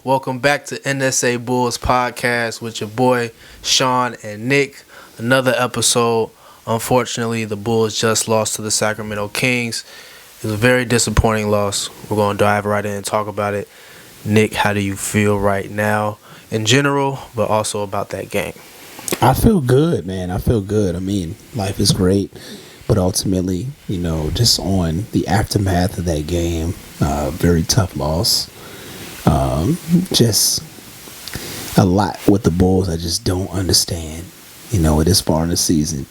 Welcome back to NSA Bulls Podcast with your boy Sean and Nick. Another episode. Unfortunately, the Bulls just lost to the Sacramento Kings. It was a very disappointing loss. We're going to dive right in and talk about it. Nick, how do you feel right now in general, but also about that game? I feel good, man. I feel good. I mean, life is great. But ultimately, just on the aftermath of that game, very tough loss. Just a lot with the Bulls I just don't understand, at this far in the season.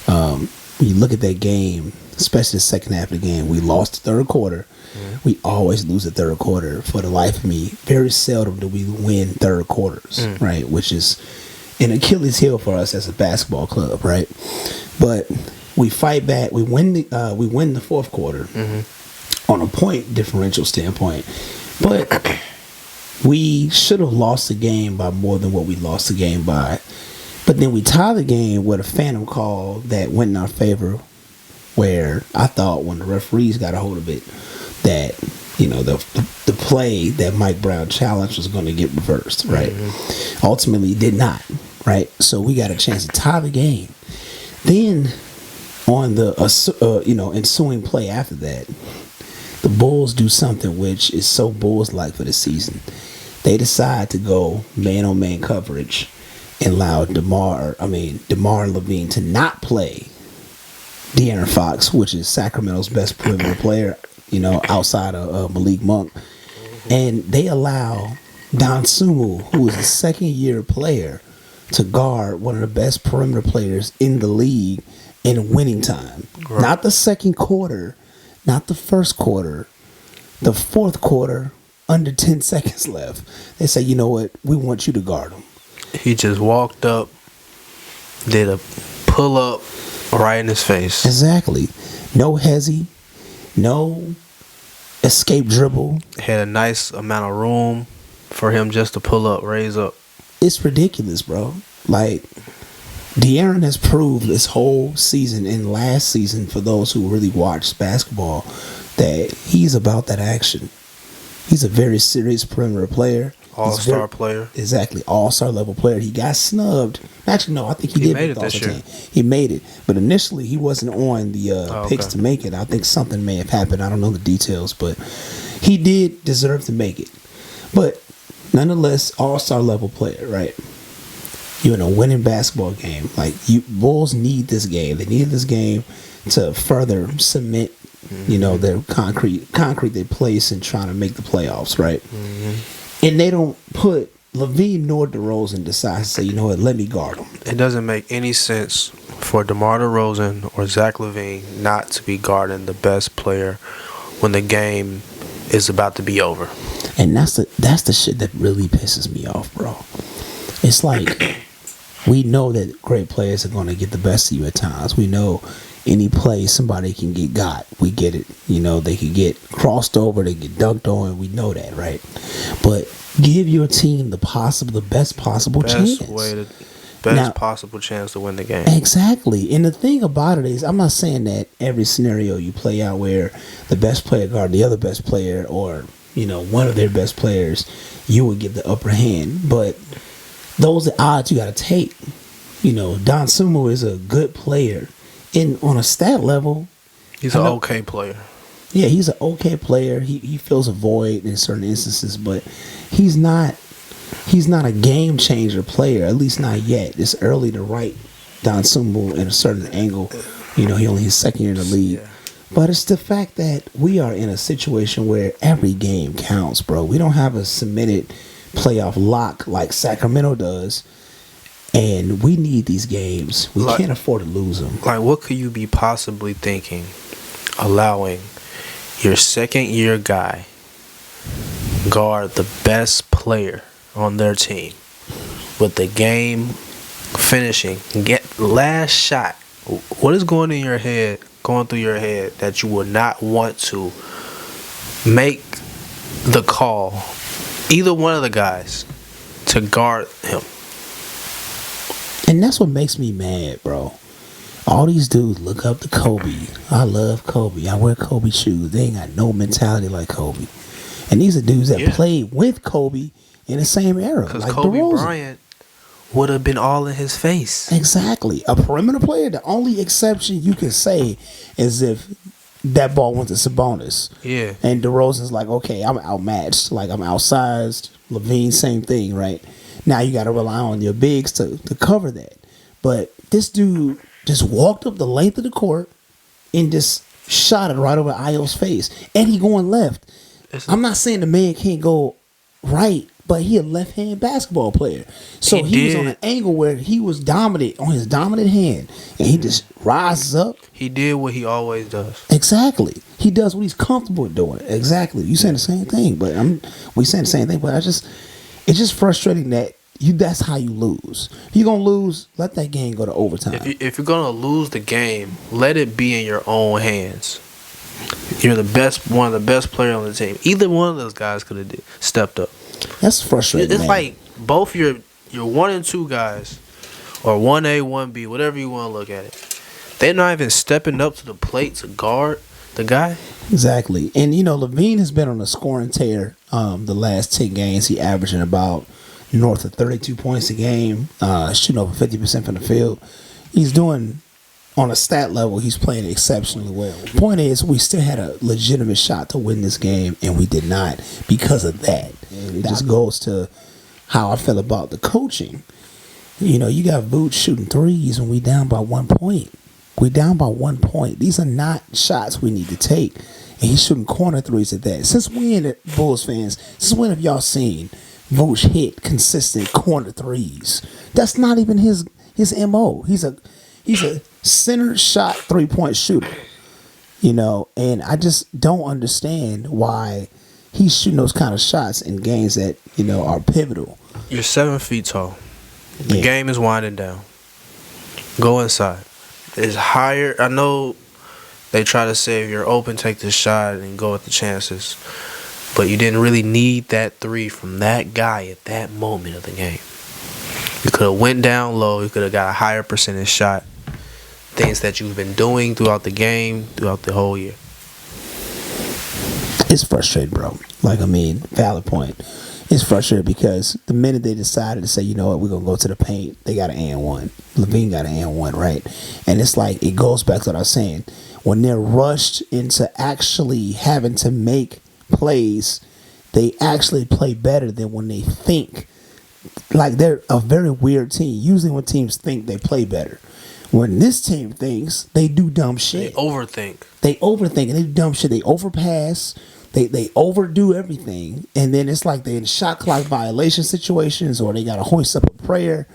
When you look at that game, especially the second half of the game, we lost the third quarter. Mm-hmm. We always lose the third quarter. For the life of me, very seldom do we win third quarters, right? Which is an Achilles heel for us as a basketball club, right? But we fight back. We win the fourth quarter on a point differential standpoint. But we should have lost the game by more than what we lost the game by. But then we tie the game with a phantom call that went in our favor, where I thought when the referees got a hold of it that, the play that Mike Brown challenged was going to get reversed, right? Ultimately, it did not, right? So we got a chance to tie the game. Then on the ensuing play after that, the Bulls do something which is so Bulls-like for the season. They decide to go man-on-man coverage and allow DeMar Levine to not play De'Aaron Fox, which is Sacramento's best perimeter player, outside of Malik Monk. And they allow Don Sumu, who is a second-year player, to guard one of the best perimeter players in the league in winning time. Right. Not the second quarter, not the first quarter, the fourth quarter, under 10 seconds left. They say, you know what, we want you to guard him. He just walked up, did a pull-up right in his face. Exactly. No hezzy, no escape dribble. Had a nice amount of room for him just to pull up, raise up. It's ridiculous, bro. Like, De'Aaron has proved this whole season and last season, for those who really watch basketball, that he's about that action. He's a very serious perimeter player. All-star player. Exactly. All-star level player. He got snubbed. Actually, no, I think he did made it this year. He made it. But initially, he wasn't on the picks to make it. I think something may have happened. I don't know the details, but he did deserve to make it. But nonetheless, all-star level player, right? You're in a winning basketball game. Like, Bulls need this game. They needed this game to further cement, their concrete they place in trying to make the playoffs, right? And they don't put Levine nor DeRozan decide to say, you know what, let me guard him. It doesn't make any sense for DeMar DeRozan or Zach LaVine not to be guarding the best player when the game is about to be over. And that's the shit that really pisses me off, bro. It's like, we know that great players are going to get the best of you at times. We know any play somebody can get got. We get it. They can get crossed over, they get dunked on. We know that, right? But give your team the best possible chance. Possible chance to win the game. Exactly. And the thing about it is, I'm not saying that every scenario you play out where the best player guard the other best player, or one of their best players, you would get the upper hand. But those are odds you got to take. Don Sumu is a good player. And on a stat level, he's an okay player. Yeah, he's an okay player. He fills a void in certain instances, but he's not a game changer player, at least not yet. It's early to write Don Sumu in a certain angle. He only his second year in the league. Yeah. But it's the fact that we are in a situation where every game counts, bro. We don't have a cemented playoff lock like Sacramento does. And we need these games. We can't afford to lose them. Like, what could you be possibly thinking, allowing your second-year guy guard the best player on their team with the game finishing, get last shot? What is going through your head that you would not want to make the call, either one of the guys, to guard him? And that's what makes me mad, bro. All these dudes look up to Kobe. I love Kobe. I wear Kobe shoes. They ain't got no mentality like Kobe. And these are dudes that played with Kobe in the same era. Because like Kobe DeRozan. Bryant would have been all in his face. Exactly. A perimeter player, the only exception you can say is if that ball went to Sabonis. Yeah. And DeRozan's like, okay, I'm outmatched. Like, I'm outsized. Levine, same thing, right? Now you got to rely on your bigs to cover that. But this dude just walked up the length of the court and just shot it right over Io's face. And he going left. I'm not saying the man can't go right, but he a left-hand basketball player. So he was on an angle where he was dominant on his dominant hand. And he just rises up. He did what he always does. Exactly. He does what he's comfortable doing. Exactly. You saying the same thing, but we saying the same thing, but it's just frustrating that that's how you lose. If you're gonna lose, let that game go to overtime. If you're gonna lose the game, let it be in your own hands. You're one of the best players on the team. Either one of those guys could have stepped up. That's frustrating. It's like both your 1 and 2 guys, or 1A, 1B, whatever you want to look at it. They're not even stepping up to the plate to guard the guy. Exactly. And, Levine has been on a scoring tear the last 10 games. He averaging about north of 32 points a game, shooting over 50% from the field. He's doing, on a stat level, he's playing exceptionally well. The point is, we still had a legitimate shot to win this game, and we did not because of that. And it just goes to how I feel about the coaching. You got Vooch shooting threes when we down by 1 point. We're down by 1 point. These are not shots we need to take. And he's shooting corner threes at that. Since when, Bulls fans, since when have y'all seen Vooch hit consistent corner threes? That's not even his MO. He's a center shot 3-point shooter. And I just don't understand why he's shooting those kind of shots in games that, are pivotal. You're 7 feet tall. The game is winding down. Go inside. It's higher. I know they try to say if you're open, take the shot and go with the chances. But you didn't really need that 3 from that guy at that moment of the game. You could have went down low. You could have got a higher percentage shot. Things that you've been doing throughout the game, throughout the whole year. It's frustrating, bro. Valid point. It's frustrating because the minute they decided to say, you know what, we're going to go to the paint, they got an and one. Levine got an and one, right? And it's like, it goes back to what I was saying. When they're rushed into actually having to make plays, they actually play better than when they think. Like, they're a very weird team. Usually when teams think, they play better. When this team thinks, they do dumb shit. They overthink and they do dumb shit. They overpass. They overdo everything, and then it's like they're in shot clock violation situations, or they got to hoist up a prayer,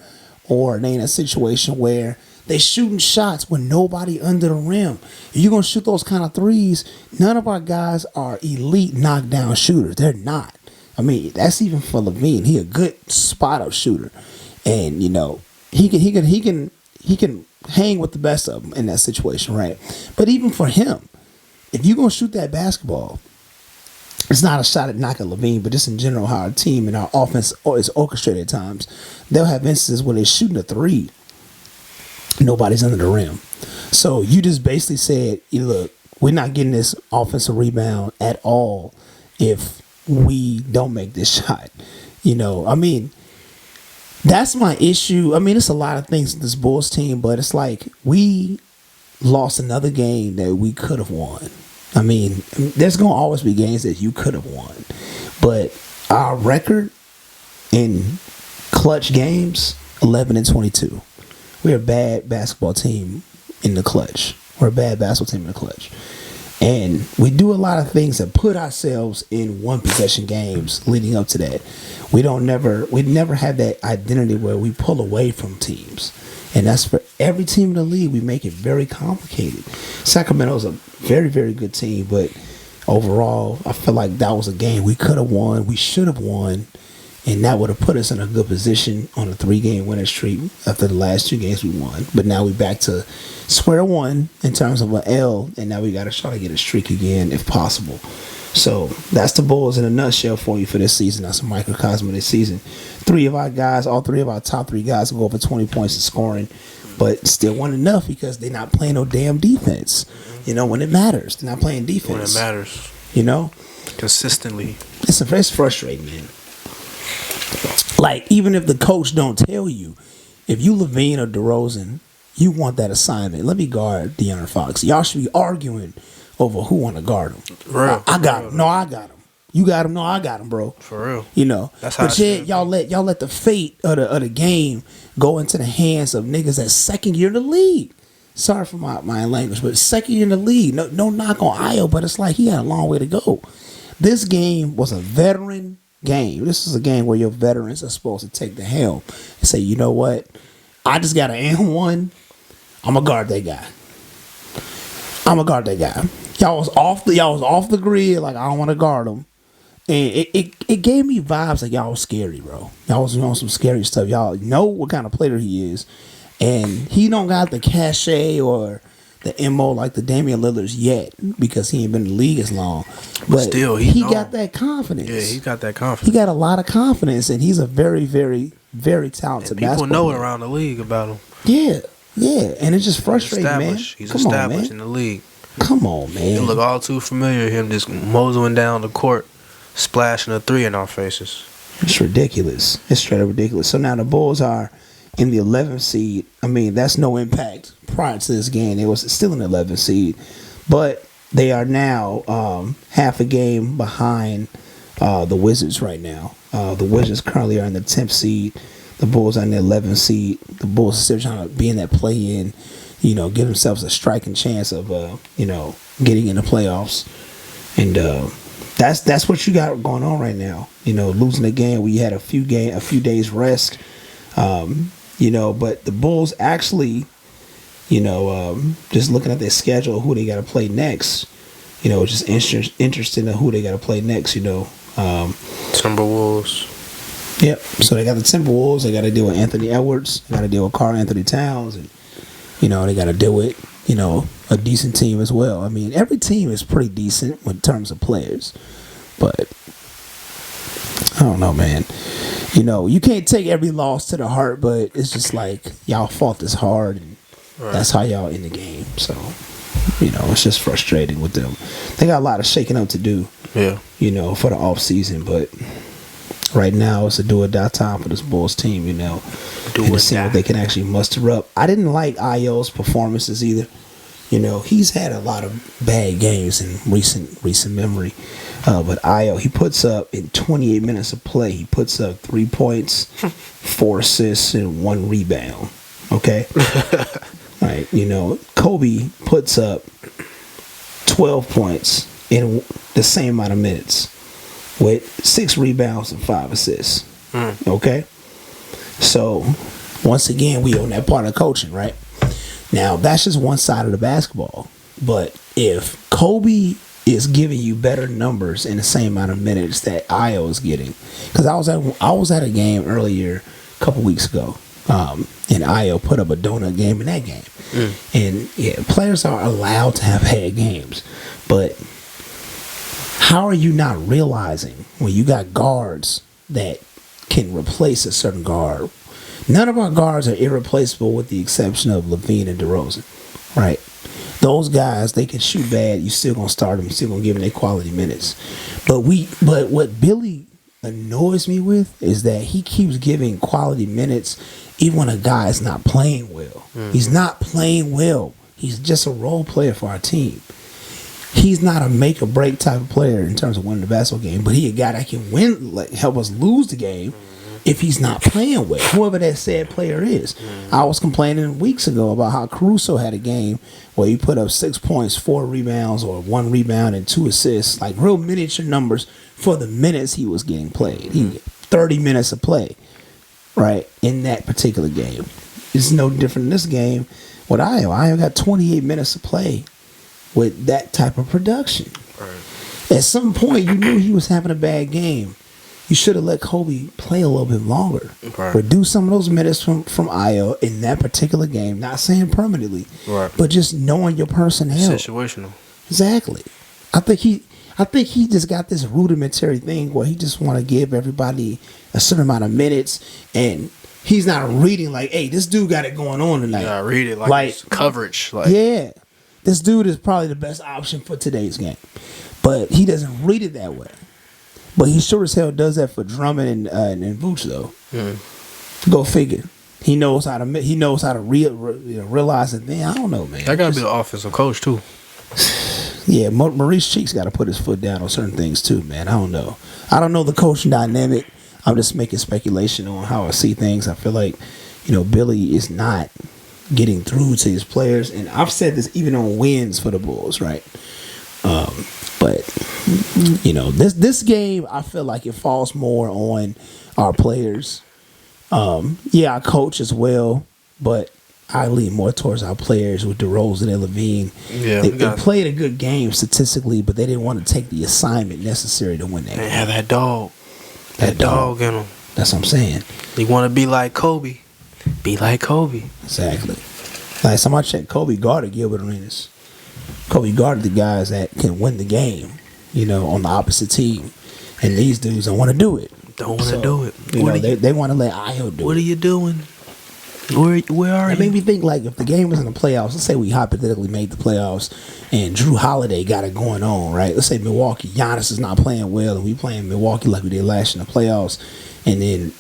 or they in a situation where they shooting shots with nobody under the rim. If you're going to shoot those kind of threes, none of our guys are elite knockdown shooters. They're not. That's even for Levine. He a good spot-up shooter, and he can hang with the best of them in that situation, right? But even for him, if you're going to shoot that basketball, it's not a shot at knocking Levine, but just in general how our team and our offense is orchestrated at times. They'll have instances where they're shooting a 3. Nobody's under the rim. So you just basically said, look, we're not getting this offensive rebound at all if we don't make this shot. That's my issue. It's a lot of things with this Bulls team, but it's like we lost another game that we could have won. There's going to always be games that you could have won. But our record in clutch games, 11-22. We're a bad basketball team in the clutch. And we do a lot of things that put ourselves in one possession games leading up to that. We never have that identity where we pull away from teams. And that's for every team in the league. We make it very complicated. Sacramento's a very, very good team, but overall, I feel like that was a game we could have won. We should have won, and that would have put us in a good position on a 3-game winning streak after the last 2 games we won. But now we're back to square one in terms of an L, and now we got to try to get a streak again if possible. So that's the Bulls in a nutshell for you for this season. That's a microcosm of this season. 3 of our guys, all 3 of our top 3 guys will go over 20 points in scoring, but still weren't enough because they're not playing no damn defense. When it matters, they're not playing defense. When it matters. Consistently. It's frustrating, man. Like, even if the coach don't tell you, if you Levine or DeRozan, you want that assignment. Let me guard De'Aaron Fox. Y'all should be arguing over who want to guard him. I got him. No, I got him. You got him. No, I got him, bro. For real. You know. That's how. But yet, y'all let the fate of the game go into the hands of niggas that's second year in the league. Sorry for my language, but second year in the league. No knock on Ayo, but it's like he had a long way to go. This game was a veteran game. This is a game where your veterans are supposed to take the helm and say, you know what? I just got an M1. I'm gonna guard that guy. Y'all was off the grid. Like, I don't want to guard him. And it gave me vibes like y'all was scary, bro. Y'all was doing some scary stuff. Y'all know what kind of player he is. And he don't got the cachet or the MO like the Damian Lillards yet because he ain't been in the league as long. But still, he got that confidence. Yeah, he got that confidence. He got a lot of confidence, and he's a very, very, very talented basketball player. People know player. around the league about him. Yeah, and it's just frustrating, man. He's established in the league. Come on, man. It look all too familiar, him just moseying down the court, splashing a three in our faces. It's ridiculous. It's straight up ridiculous. So now the Bulls are in the 11th seed. I mean, that's no impact prior to this game. It was still an 11th seed. But they are now half a game behind the Wizards right now. The Wizards currently are in the 10th seed. The Bulls are in the 11th seed. The Bulls are still trying to be in that play-in, give themselves a striking chance of, getting in the playoffs. And that's what you got going on right now. Losing the game, we had a few days rest. But the Bulls actually, just looking at their schedule, who they got to play next, just interested in who they got to play next, Timberwolves. Yep. So they got the Timberwolves. They got to deal with Anthony Edwards. They got to deal with Karl Anthony Towns. And, they got to deal with, a decent team as well. I mean, every team is pretty decent in terms of players. But I don't know, man. You can't take every loss to the heart, but it's just like y'all fought this hard, and that's how y'all in the game. So, it's just frustrating with them. They got a lot of shaking up to do, for the off season. But right now, it's a do or die time for this Bulls team, and to see what they can actually muster up. I didn't like Ayo's performances either. He's had a lot of bad games in recent memory. But Ayo, he puts up in 28 minutes of play, he puts up 3 points, 4 assists, and 1 rebound. Okay? Right. Kobe puts up 12 points in the same amount of minutes with 6 rebounds and 5 assists. Okay? So, once again, we on that part of coaching, right? Now, that's just one side of the basketball. But if Kobe is giving you better numbers in the same amount of minutes that Ayo is getting, because I was at a game earlier a couple weeks ago, and Ayo put up a donut game in that game. And players are allowed to have bad games, but how are you not realizing when you got guards that can replace a certain guard? None of our guards are irreplaceable with the exception of Levine and DeRozan, right? Those guys, they can shoot bad. You still gonna start them. You still gonna give them their quality minutes. But what Billy annoys me with is that he keeps giving quality minutes even when a guy is not playing well. He's not playing well. He's just a role player for our team. He's not a make or break type of player in terms of winning the basketball game, but he a guy that can win, like help us lose the game. If he's not playing well, whoever that said player is. I was complaining weeks ago about how Caruso had a game where he put up 6 points, 4 rebounds, or 1 rebound and 2 assists, like real miniature numbers for the minutes he was getting played. He 30 minutes of play, right, in that particular game. It's no different in this game with Ayo. Ayo got 28 minutes of play with that type of production. Right. At some point, you knew he was having a bad game. You should have let Kobe play a little bit longer. Right. Reduce some of those minutes from Ayo in that particular game. Not saying permanently, but just knowing your personnel. Situational. Exactly. I think he just got this rudimentary thing where he just want to give everybody a certain amount of minutes, and he's not reading like, hey, this dude got it going on tonight. Yeah, read it like coverage. Yeah, this dude is probably the best option for today's game, but he doesn't read it that way. But he sure as hell does that for Drummond and Vooch though. Go figure. He knows how to realize it. Man, I don't know, man. That gotta be the offensive coach too. Yeah, Maurice Cheeks got to put his foot down on certain things too, man. I don't know. I don't know the coaching dynamic. I'm just making speculation on how I see things. I feel like, Billy is not getting through to his players, and I've said this even on wins for the Bulls, right? But this game, I feel like it falls more on our players. Our coach as well, but I lean more towards our players with DeRozan and Levine. Yeah, they played a good game statistically, but they didn't want to take the assignment necessary to win that game. Yeah, that dog. That dog in them. That's what I'm saying. You want to be like Kobe. Be like Kobe. Exactly. Like somebody checked Kobe guarded Gilbert Arenas. Kobe guarded the guys that can win the game, on the opposite team. And these dudes don't want to do it. Don't want to do it. They want to let Ayo do it. What are you doing? Where are you? It made me think, like, if the game was in the playoffs, let's say we hypothetically made the playoffs and Drew Holiday got it going on, right? Let's say Milwaukee, Giannis is not playing well and we playing Milwaukee like we did last year in the playoffs. And then,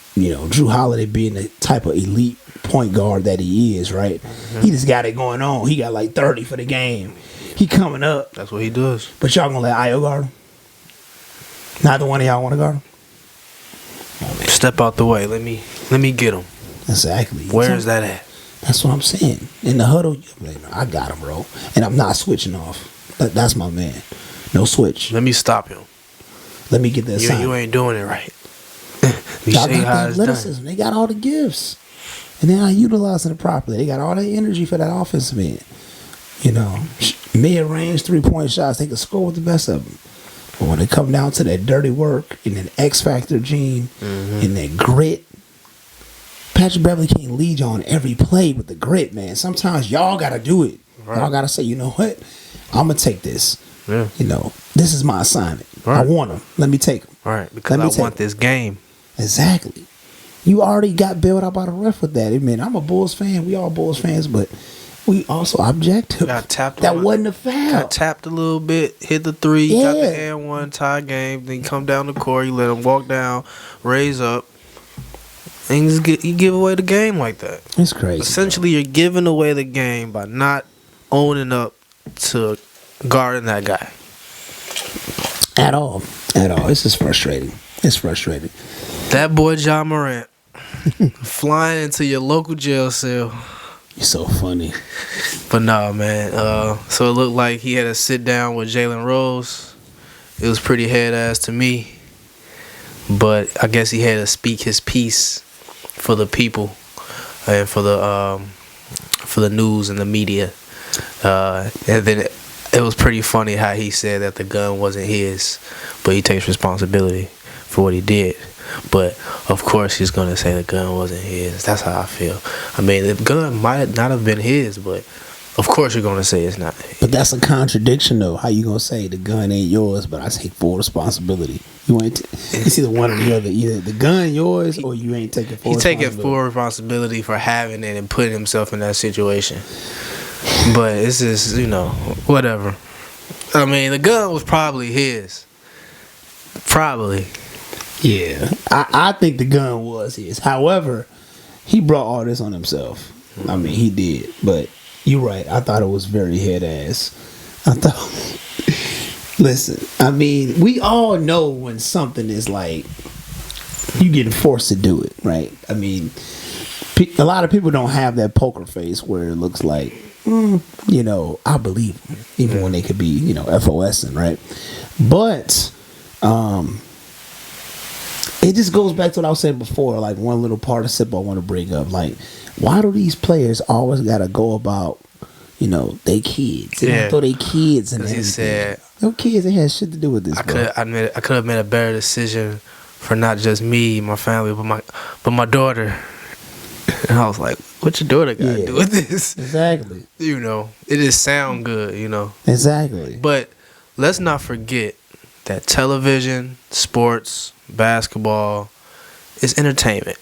Drew Holiday being the type of elite point guard that he is, right? Mm-hmm. He just got it going on. He got like 30 for the game. He coming up. That's what he does. But y'all gonna let Ayo guard him? Neither one of y'all want to guard him? Step out the way. Let me get him. Exactly. Where is that at? That's what I'm saying. In the huddle, I got him, bro. And I'm not switching off. That's my man. No switch. Let me stop him. Let me get that sign. You ain't doing it right. You got the athleticism. They got all the gifts. And they're not utilizing it properly. They got all that energy for that offensive end. Mid-range, 3-point shots, they can score with the best of them. But when it come down to that dirty work and that X-Factor gene and that grit, Patrick Beverly can't lead you on every play with the grit, man. Sometimes y'all got to do it. Right. Y'all got to say, you know what? I'm going to take this. Yeah. This is my assignment. Right. I want him. Let me take him. All right, because I want this game. Exactly. You already got built up by the ref with that. I mean, I'm a Bulls fan. We all Bulls fans, but we also objective. Got tapped. That wasn't a foul. Got tapped a little bit, hit the three, got the and one, tie game. Then you come down the court, you let him walk down, raise up, and you give away the game like that. It's crazy. Essentially, you're giving away the game by not owning up to guarding that guy. At all. It's just frustrating. It's frustrating. That boy John Morant flying into your local jail cell. You're so funny. But nah, man. So it looked like he had to sit down with Jalen Rose. It was pretty head ass to me. But I guess he had to speak his piece for the people and for the news and the media. And then it was pretty funny how he said that the gun wasn't his, but he takes responsibility for what he did. But of course he's gonna say the gun wasn't his. That's how I feel. I mean, the gun might not have been his, but of course you're gonna say it's not. But that's a contradiction, though. How you gonna say the gun ain't yours, but I take full responsibility? You ain't. It's either one or the other. Either the gun yours, or you ain't taking full. He's taking full responsibility for having it and putting himself in that situation. But it's just, whatever. I mean, the gun was probably his. Probably. Yeah, I think the gun was his. However, he brought all this on himself. I mean, he did. But you're right. I thought it was very head ass. Listen, I mean, we all know when something is like you getting forced to do it, right? I mean, a lot of people don't have that poker face where it looks like, I believe them, even when they could be, FOSing, right? But it just goes back to what I was saying before, like one little participle I want to bring up. Like, why do these players always got to go about, they kids? They don't throw their kids in there. He said, no kids ain't had shit to do with this, I could have made a better decision for not just me, my family, but my daughter. And I was like, what your daughter got to do with this? Exactly. It just sound good, Exactly. But let's not forget that television, sports, basketball is entertainment.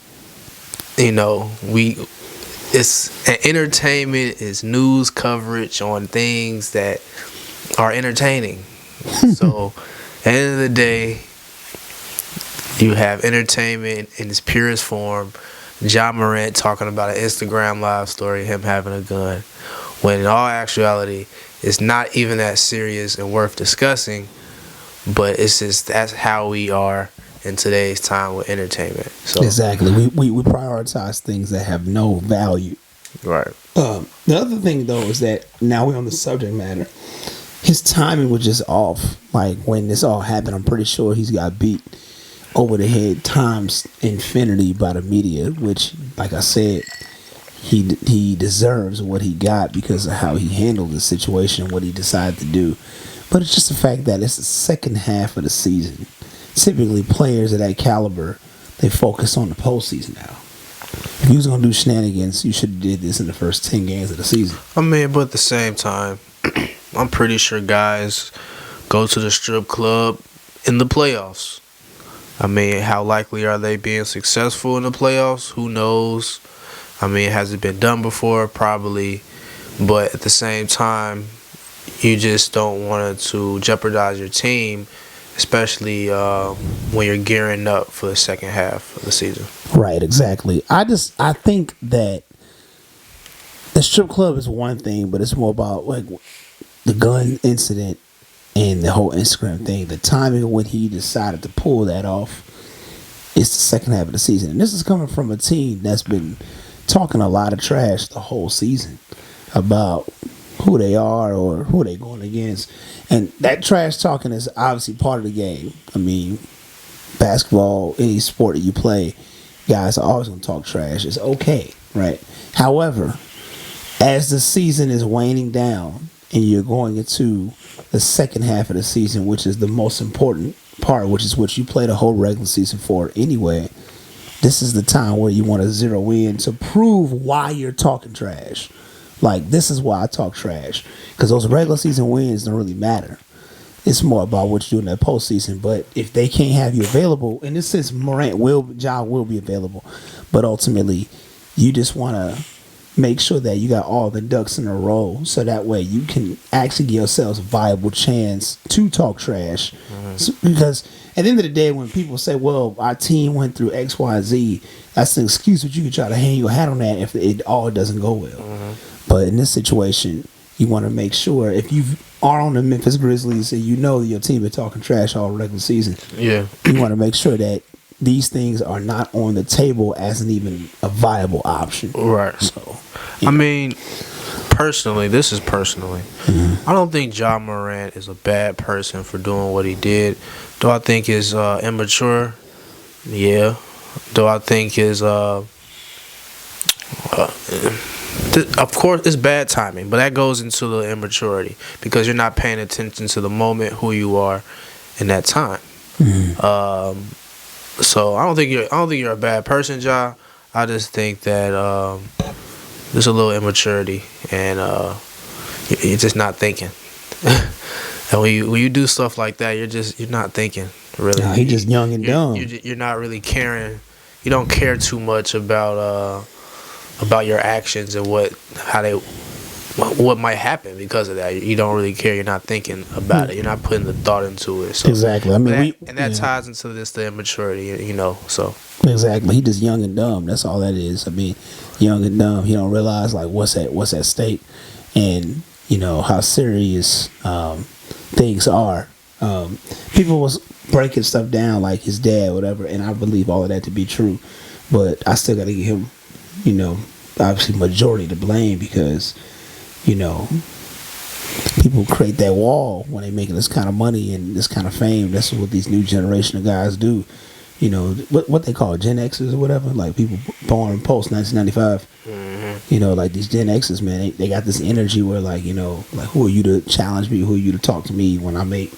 It's entertainment is news coverage on things that are entertaining. So at the end of the day, You have entertainment in its purest form. Ja Morant talking about an Instagram live story, him having a gun, when in all actuality, it's not even that serious and worth discussing, but it's just that's how we are in today's time with entertainment. So Exactly. We prioritize things that have no value. right. The other thing, though, is that now we're on the subject matter. His timing was just off. Like, when this all happened, I'm pretty sure he's got beat over the head times infinity by the media, which, like I said, he deserves what he got because of how he handled the situation and what he decided to do. But it's just the fact that it's the second half of the season. Typically, players of that caliber, they focus on the postseason now. If you was going to do shenanigans, you should have did this in the first 10 games of the season. I mean, but at the same time, I'm pretty sure guys go to the strip club in the playoffs. I mean, how likely are they being successful in the playoffs? Who knows? I mean, has it been done before? Probably. But at the same time, you just don't want to jeopardize your team, especially when you're gearing up for the second half of the season. Right, exactly. I think that the strip club is one thing, but it's more about like the gun incident and the whole Instagram thing. The timing of when he decided to pull that off is the second half of the season. And this is coming from a team that's been talking a lot of trash the whole season about who they are or who they going against. And that trash talking is obviously part of the game. I mean, basketball, any sport that you play, guys are always going to talk trash. It's okay, right? However, as the season is waning down and you're going into the second half of the season, which is the most important part, which is what you play the whole regular season for anyway, this is the time where you want to zero in to prove why you're talking trash. Like, this is why I talk trash. Because those regular season wins don't really matter. It's more about what you do in that postseason. But if they can't have you available, in this sense, Ja will be available. But ultimately, you just want to make sure that you got all the ducks in a row, so that way you can actually give yourselves a viable chance to talk trash. Because at the end of the day, when people say, well, our team went through X, Y, Z, that's an excuse, but you can try to hang your hat on that if it all doesn't go well. But in this situation, you want to make sure, if you are on the Memphis Grizzlies and you know that your team is talking trash all regular season, Yeah. you want to make sure that these things are not on the table as an even a viable option. Right. So, I mean, personally, this is personally. I don't think Ja Morant is a bad person for doing what he did. Do I think is immature? Yeah. Do I think is of course it's bad timing, but that goes into the immaturity because you're not paying attention to the moment, who you are in that time. So I don't think you're a bad person, Ja. I just think that there's a little immaturity and you're just not thinking. And when you do stuff like that, you're not thinking really. nah, he just young and dumb. You're not really caring. You don't care too much about your actions and what might happen because of that. You don't really care. You're not thinking about it. You're not putting the thought into it. So, Exactly. I mean, that ties into the immaturity, you know. So exactly. He just young and dumb. That's all that is. I mean, young and dumb. He don't realize like what's at stake, and you know how serious things are. People was breaking stuff down like his dad, whatever, and I believe all of that to be true. But I still got to give him, you know, obviously majority to blame because, you know, people create that wall when they making this kind of money and this kind of fame. That's what these new generation of guys do. You know, what they call Gen Xers or whatever, like people born post 1995. You know, like these Gen Xers, man, they got this energy where like, you know, like who are you to challenge me? Who are you to talk to me when I make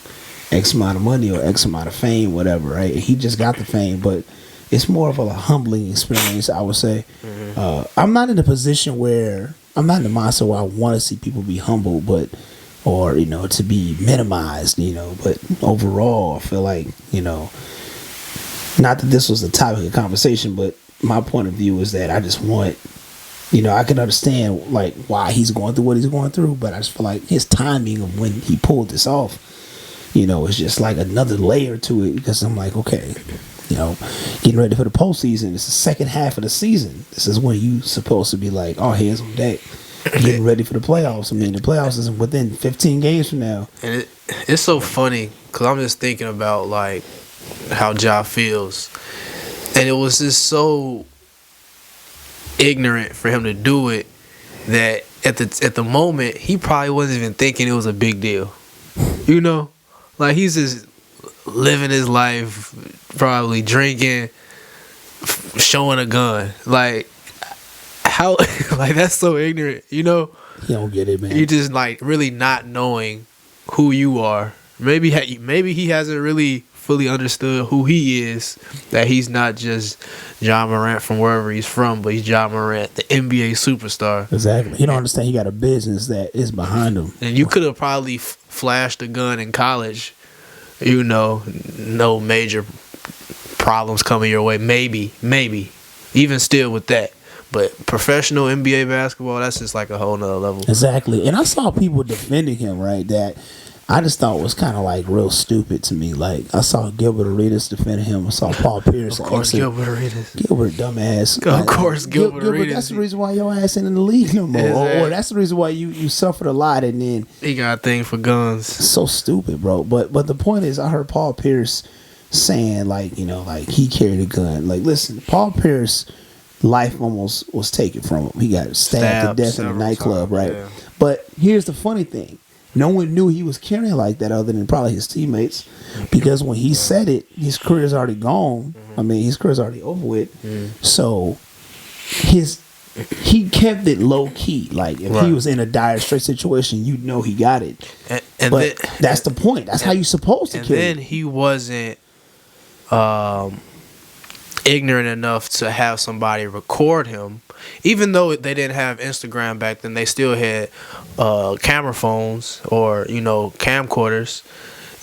X amount of money or X amount of fame, whatever, right? He just got the fame, but it's more of a humbling experience, I would say. I'm not in a position where I'm not in the mindset where I want to see people be humble, or you know, to be minimized, you know. But overall, I feel like, you know, not that this was the topic of conversation, but my point of view is that I just want, you know, I can understand like why he's going through what he's going through, but I just feel like his timing of when he pulled this off, you know, it's just like another layer to it because I'm like, okay. getting ready for the postseason. It's the second half of the season. This is when you supposed to be like, all hands on deck, getting ready for the playoffs. I mean, the playoffs is within 15 games from now. And it's so funny because I'm just thinking about like how Ja feels, and it was just so ignorant for him to do it that at the moment he probably wasn't even thinking it was a big deal. Like he's just living his life, probably drinking, showing a gun. Like how, like that's so ignorant. You don't get it, man. You just like really not knowing who you are. Maybe he hasn't really fully understood who he is. That he's not just Ja Morant from wherever he's from, but he's Ja Morant, the NBA superstar. Exactly. He don't understand. He got a business that is behind him. And you could have probably flashed a gun in college. No major problems coming your way. Maybe. Even still with that. But professional NBA basketball, that's just like a whole nother level. Exactly. And I saw people defending him, right, that I just thought was kind of like real stupid to me. Like, I saw Gilbert Arenas defending him. I saw Paul Pierce. Of course, Gilbert Arenas. Gilbert, dumbass. Of course, Gilbert Arenas. That's the reason why your ass ain't in the league no more. Or that's the reason why you suffered a lot and then... He got a thing for guns. So stupid, bro. But the point is, I heard Paul Pierce saying, like, like he carried a gun. Like, listen, Paul Pierce... life almost was taken from him. He got stabbed to death in a nightclub, times, right? Yeah. But here's the funny thing. No one knew he was carrying like that other than probably his teammates. Because when he said it, his career's already gone. I mean, his career's already over with. So he kept it low key. Like if he was in a dire straight situation, you'd know he got it. And but that's the point. That's how you're supposed to kill it. And then he wasn't ignorant enough to have somebody record him. Even though they didn't have Instagram back then, they still had camera phones or camcorders,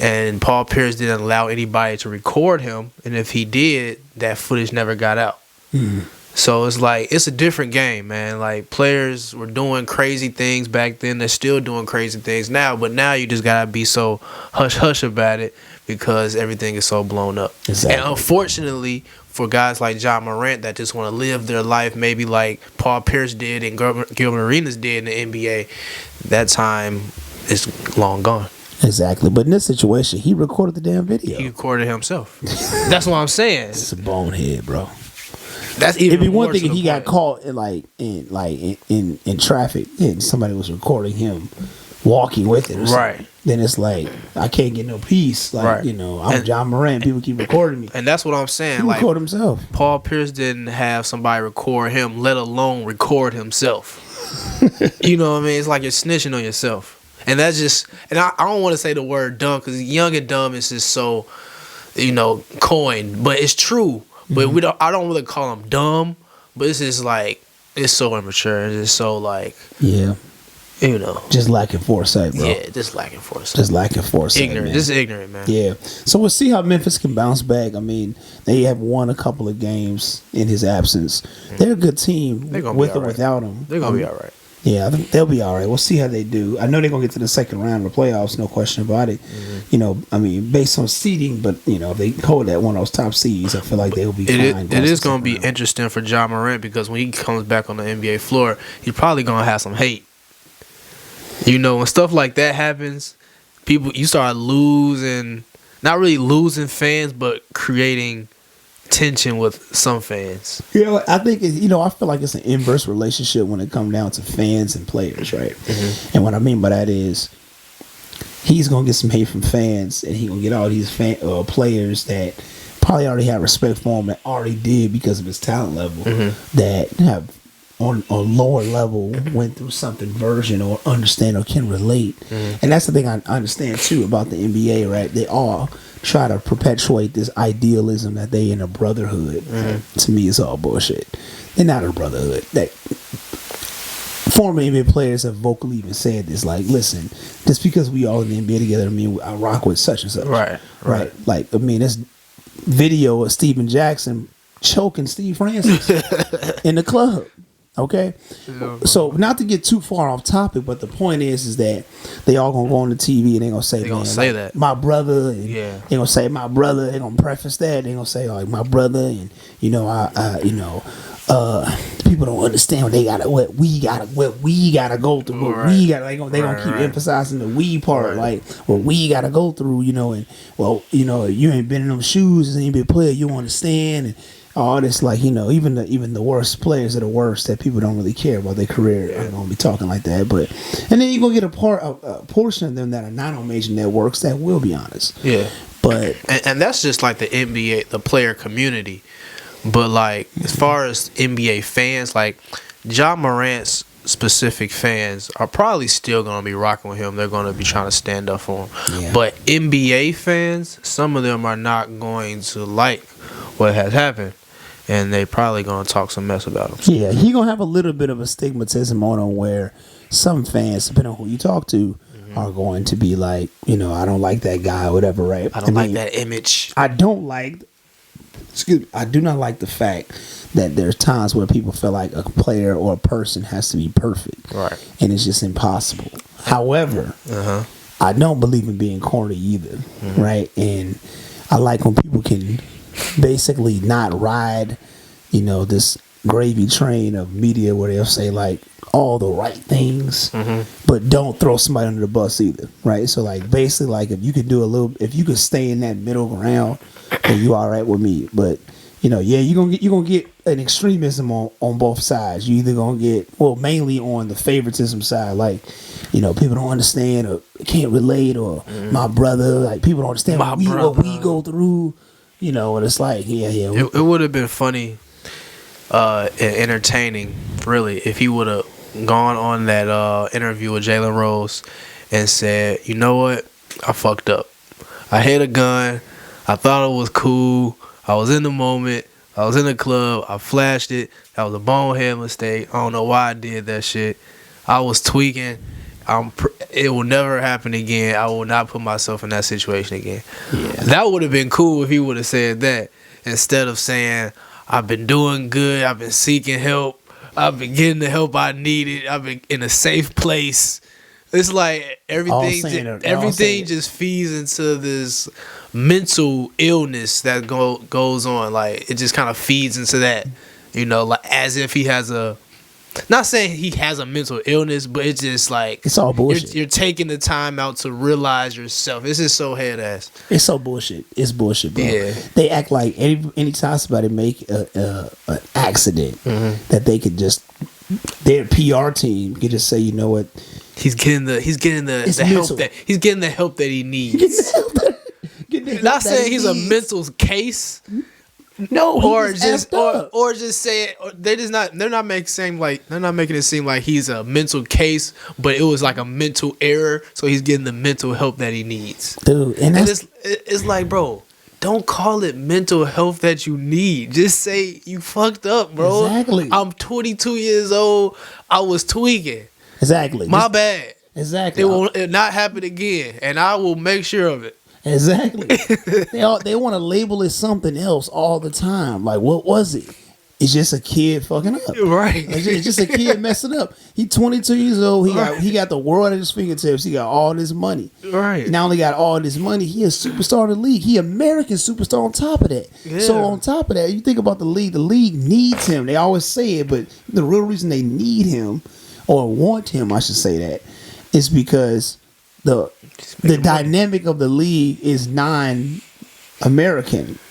and Paul Pierce didn't allow anybody to record him, and if he did, that footage never got out. So it's like it's a different game, man. Like players were doing crazy things back then, they're still doing crazy things now, but now you just gotta be so hush about it because everything is so blown up. Exactly. And unfortunately for guys like Ja Morant that just want to live their life maybe like Paul Pierce did and Gilbert Arenas did in the NBA, that time is long gone. Exactly. But in this situation, he recorded the damn video. He recorded himself. That's what I'm saying. It's a bonehead, bro. That's even It'd be one more thing to if he the got point. caught in traffic and somebody was recording him walking with it or something. Right. Then it's like I can't get no peace. Like, Right. I'm Ja Morant. People keep recording me. And that's what I'm saying. He Like record himself. Paul Pierce didn't have somebody record him, let alone record himself. You know what I mean? It's like you're snitching on yourself. And that's just, and I don't want to say the word dumb because young and dumb is just so, coined, but it's true. But I don't really call them dumb, but it's just like, it's so immature. It's just so like, Yeah. Just lacking foresight, bro. Yeah, just lacking foresight. Just lacking foresight. Ignorant. Man. Just ignorant, man. Yeah. So we'll see how Memphis can bounce back. I mean, they have won a couple of games in his absence. They're a good team with or without him. They're going to be all right. Yeah, I think they'll be all right. We'll see how they do. I know they're going to get to the second round of the playoffs, no question about it. Based on seeding, but, if they hold that one of those top seeds, I feel like they'll be fine. It is going to be interesting for Ja Morant because when he comes back on the NBA floor, he's probably going to have some hate. When stuff like that happens, you start losing, not really losing fans, but creating tension with some fans. I think I feel like it's an inverse relationship when it comes down to fans and players, right? And what I mean by that is he's gonna get some hate from fans, and he's gonna get all these players that probably already have respect for him that already did because of his talent level that have on a lower level went through something version or understand or can relate. And that's the thing I understand too about the NBA, right? They all try to perpetuate this idealism that they in a brotherhood. To me, it's all bullshit. They're not a brotherhood. That former NBA players have vocally even said this, like, listen, just because we all in the NBA together, I rock with such and such. Right. Like, this video of Steven Jackson choking Steve Francis in the club. Okay, so not to get too far off topic, but the point is that they all gonna go on the TV and they gonna say, that my brother, and they gonna say my brother. They gonna preface that. They gonna say like my brother, and people don't understand what we gotta go through. What we got, they gonna keep emphasizing the we part, like what we gotta go through, and you ain't been in them shoes, and you been player, you understand, and all this, like, even the worst players are the worst that people don't really care about their career. I don't gonna be talking like that, but and then you gonna get a portion of them that are not on major networks that will be honest. Yeah, but and that's just like the NBA, the player community. But like as far as NBA fans, like John Morant's specific fans are probably still gonna be rocking with him. They're gonna be trying to stand up for him. Yeah. But NBA fans, some of them are not going to like what has happened. And they probably gonna talk some mess about him. Yeah, he gonna have a little bit of a stigmatism on him where some fans, depending on who you talk to, are going to be like, I don't like that guy or whatever, right? I don't like that image. I do not like the fact that there's times where people feel like a player or a person has to be perfect. Right. And it's just impossible. However, I don't believe in being corny either, right? And I like when people can basically not ride, this gravy train of media where they'll say like all the right things, but don't throw somebody under the bus either, right? So like basically, like if you could stay in that middle ground, then you all right with me. But you're gonna get an extremism on both sides. You either gonna get mainly on the favoritism side, like people don't understand or can't relate, or my brother, like people don't understand what we go through. And it's like, It would have been funny and entertaining, really, if he would have gone on that interview with Jalen Rose and said, you know what? I fucked up. I hit a gun. I thought it was cool. I was in the moment. I was in the club. I flashed it. That was a bonehead mistake. I don't know why I did that shit. I was tweaking. It will never happen again. I will not put myself in that situation again. Yeah. That would have been cool if he would have said that instead of saying, I've been doing good. I've been seeking help. I've been getting the help I needed. I've been in a safe place. It's like everything just feeds into this mental illness that goes on. Like it just kind of feeds into that, like as if he has not saying he has a mental illness, but it's just like it's all bullshit. You're taking the time out to realize yourself. This is so head ass. It's so bullshit. It's bullshit, bro. Yeah. They act like anytime somebody make an accident that they could just their PR team could just say, you know what, he's getting the help that he needs. Not saying he's a mental case. No, or just say it. They're not making it seem like he's a mental case, but it was like a mental error, so he's getting the mental help that he needs. Dude, and it's like, bro, don't call it mental health that you need. Just say you fucked up, bro. Exactly. I'm 22 years old. I was tweaking. Exactly. My bad. Exactly. It will not happen again, and I will make sure of it. Exactly. They want to label it something else all the time. Like, what was it? It's just a kid fucking up. Right. It's just a kid messing up. He's 22 years old. He got the world at his fingertips. He got all this money. Right. Not only got all this money, he a superstar in the league. He American superstar on top of that. Yeah. So on top of that, you think about the league needs him. They always say it, but the real reason they need him or want him, I should say that, is because the dynamic of the league is non-American.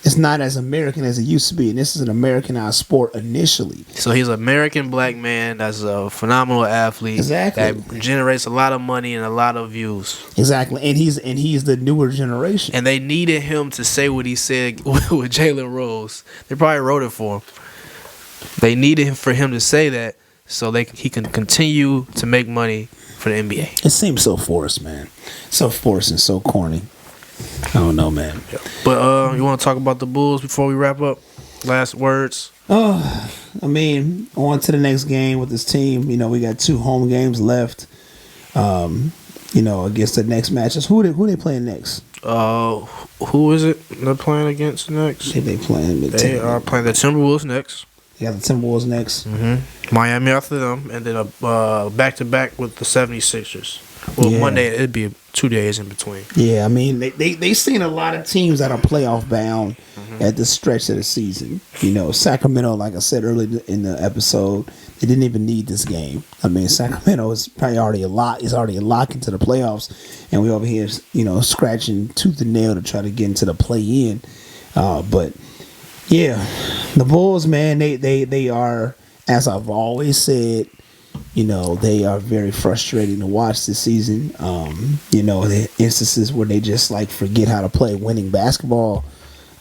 It's not as American as it used to be, and this is an Americanized sport initially. So he's an American black man that's a phenomenal athlete. Exactly. That generates a lot of money and a lot of views. Exactly, and he's the newer generation. And they needed him to say what he said with Jalen Rose. They probably wrote it for him. They needed for him to say that so he can continue to make money for the NBA. It seems so forced, man. So forced and so corny. I don't know, man. But you want to talk about the Bulls before we wrap up? Last words? I mean, on to the next game with this team. We got 2 home games left. Against the next matches. Who they playing next? Who is it they're playing against next? They playing. They are playing the Timberwolves next. They got the Timberwolves next. Miami after them, and then a back-to-back with the 76ers. Well, Monday, it'd be 2 days in between. Yeah, I mean, they seen a lot of teams that are playoff bound at this stretch of the season. You know, Sacramento, like I said earlier in the episode, they didn't even need this game. I mean, Sacramento is probably already a lock. Is already a lock into the playoffs, and we over here, you know, scratching tooth and nail to try to get into the play-in. But yeah, the Bulls, man, they are, as I've always said, you know, they are very frustrating to watch this season. You know, the instances where they just like forget how to play winning basketball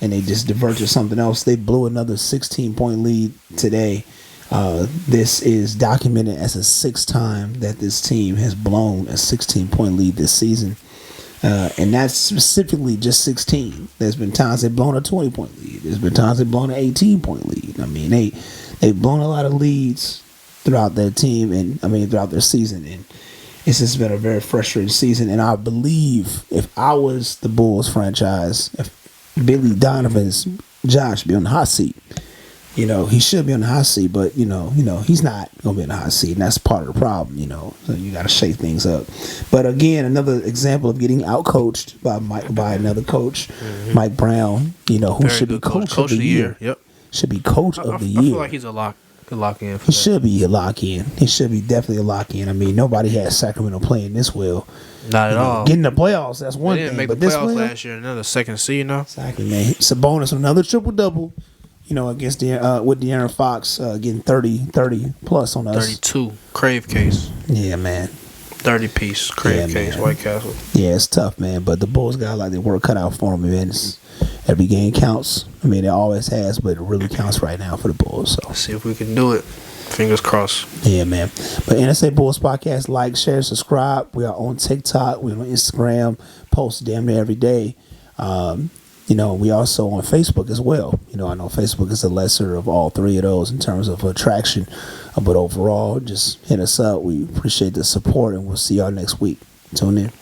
and they just divert to something else. They blew another 16-point lead today. This is documented as the 6th time that this team has blown a 16-point lead this season. And that's specifically just 16. There's been times they've blown a 20-point lead. There's been times they've blown an 18-point lead. I mean, they've blown a lot of leads throughout their team and throughout their season, and it's just been a very frustrating season. And I believe if I was the Bulls franchise, if Billy Donovan's Josh be on the hot seat, you know, he should be on the hot seat, but you know, he's not gonna be on the hot seat, and that's part of the problem, you know. So you gotta shake things up. But again, another example of getting outcoached by another coach, Mike Brown, you know, who Very should be coach of the year. Yep. Should be coach of the year. I feel like he's a lock in. He should be a lock in. He should be definitely a lock in. I mean, nobody has Sacramento playing this well. Not at all. Getting the playoffs, that's one thing. They didn't make the playoffs last year. Another second seed, you know. Exactly, man. Sabonis another triple double. You know, against with De'Aaron Fox getting 30 plus on us. 32 Crave case. Yeah, man. 30-piece Crave case, man. White Castle. Yeah, it's tough, man. But the Bulls got like their work cut out for them, man. Every game counts. I mean, it always has, but it really counts right now for the Bulls. So let's see if we can do it. Fingers crossed. Yeah, man. But NSA Bulls Podcast, like, share, subscribe. We are on TikTok. We're on Instagram. Post damn near every day. You know, we also on Facebook as well. You know, I know Facebook is the lesser of all three of those in terms of attraction. But overall, just hit us up. We appreciate the support, and we'll see y'all next week. Tune in.